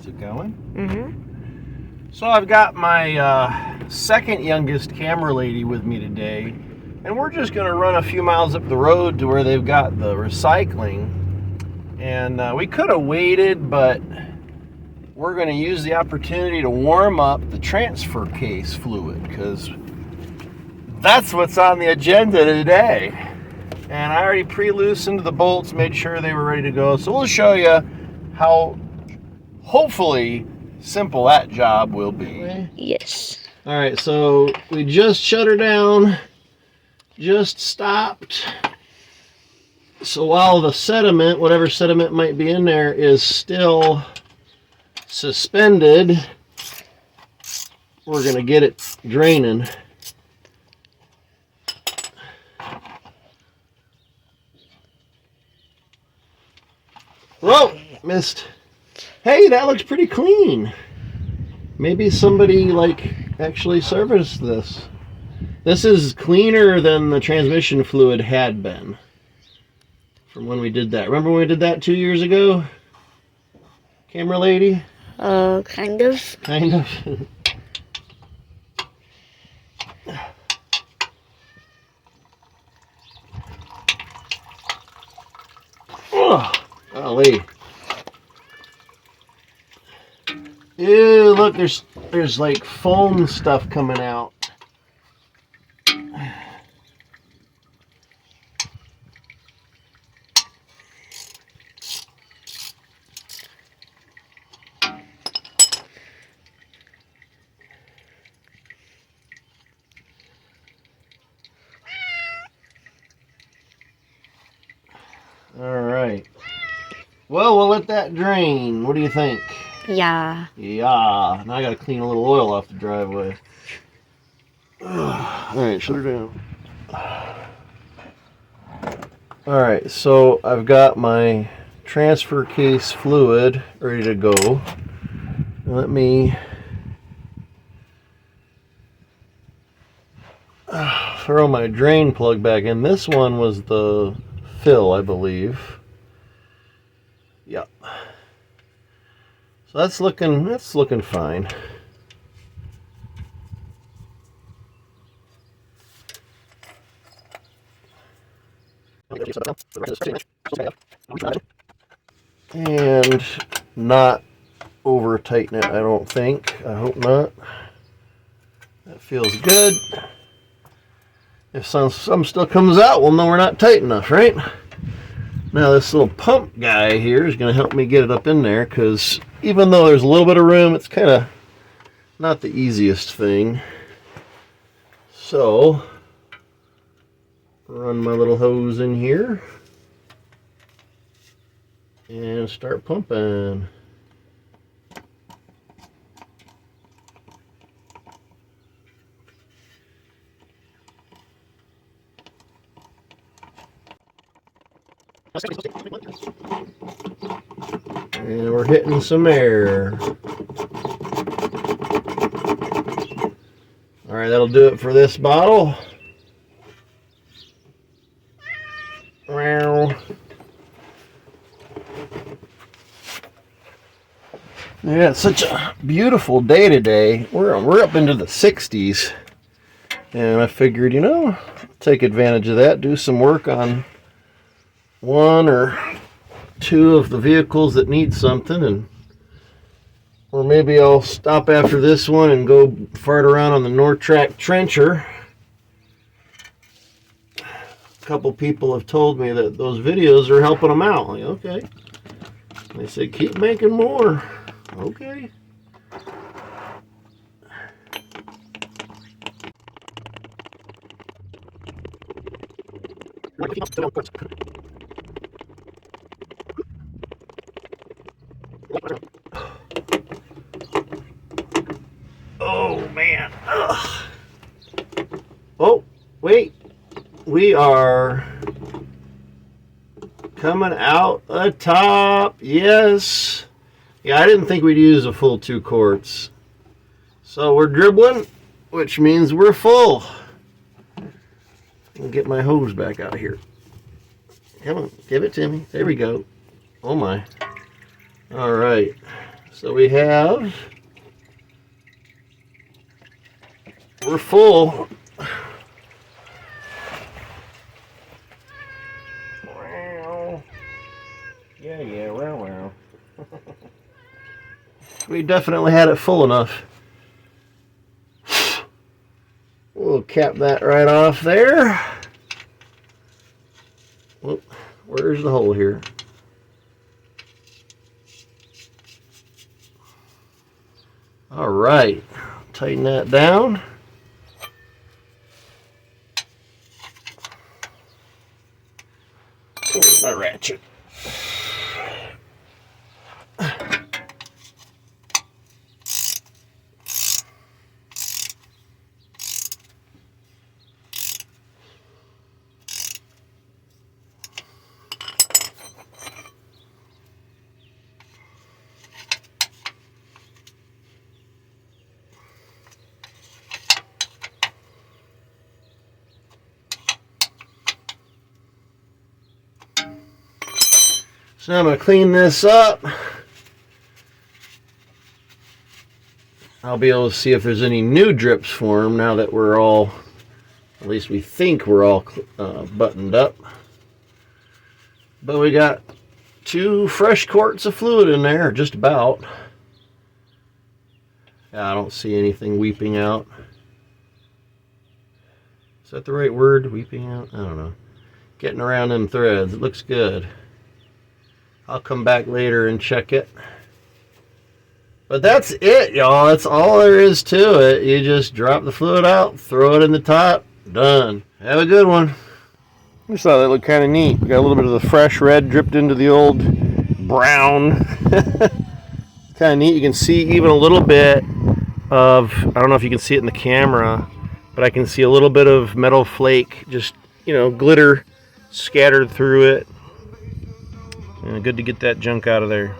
it going? Mm-hmm. So I've got my second youngest camera lady with me today, and we're just going to run a few miles up the road to where they've got the recycling. And we could have waited, but we're going to use the opportunity to warm up the transfer case fluid, because that's what's on the agenda today. And I already pre-loosened the bolts, made sure they were ready to go. So we'll show you how hopefully simple that job will be. Yes. All right, so we just shut her down, just stopped. So while the sediment, whatever sediment might be in there, is still suspended, we're gonna get it draining. Whoa, missed. Hey, that looks pretty clean. Maybe somebody like actually serviced this. This is cleaner than the transmission fluid had been from when we did that. Remember when we did that 2 years ago? Camera lady? Kind of. Kind of. Oh, golly. Ew, look, there's like foam stuff coming out. All right. Well, we'll let that drain. What do you think? Yeah. Yeah. Now I gotta clean a little oil off the driveway. All right, shut her down. All right, so I've got my transfer case fluid ready to go. Let me throw my drain plug back in. This one was the fill, I believe. Yep. So that's looking fine. And not over tighten it, I don't think. I hope not. That feels good. If some still comes out, we'll know we're not tight enough, right? Now this little pump guy here is going to help me get it up in there, because even though there's a little bit of room, it's kind of not the easiest thing. So, run my little hose in here and start pumping. And we're hitting some air. All right, that'll do it for this bottle. Wow. Yeah, it's such a beautiful day today. We're up into the 60s, and I figured, you know, take advantage of that, do some work on one or two of the vehicles that need something, or maybe I'll stop after this one and go fart around on the North Track trencher. A couple people have told me that those videos are helping them out. Like, okay. They say keep making more. Okay. Oh man. Ugh. Oh, wait. We are coming out the top. Yes. Yeah, I didn't think we'd use a full 2 quarts. So we're dribbling, which means we're full. I'll get my hose back out here. Come on, give it to me. There we go. Oh my. All right. So we're full. Yeah, wow. We definitely had it full enough. We'll cap that right off there. Whoop, where's the hole here? All right, tighten that down. Where's my ratchet? So now I'm going to clean this up. I'll be able to see if there's any new drips formed now that we're all, at least we think we're all buttoned up. But we got 2 fresh quarts of fluid in there, just about. I don't see anything weeping out. Is that the right word? Weeping out? I don't know. Getting around them threads. It looks good. I'll come back later and check it. But that's it, y'all. That's all there is to it. You just drop the fluid out, throw it in the top, done. Have a good one. I just thought that looked kind of neat. We got a little bit of the fresh red dripped into the old brown. Kind of neat. You can see even a little bit of, I don't know if you can see it in the camera, but I can see a little bit of metal flake, just, glitter scattered through it. And good to get that junk out of there.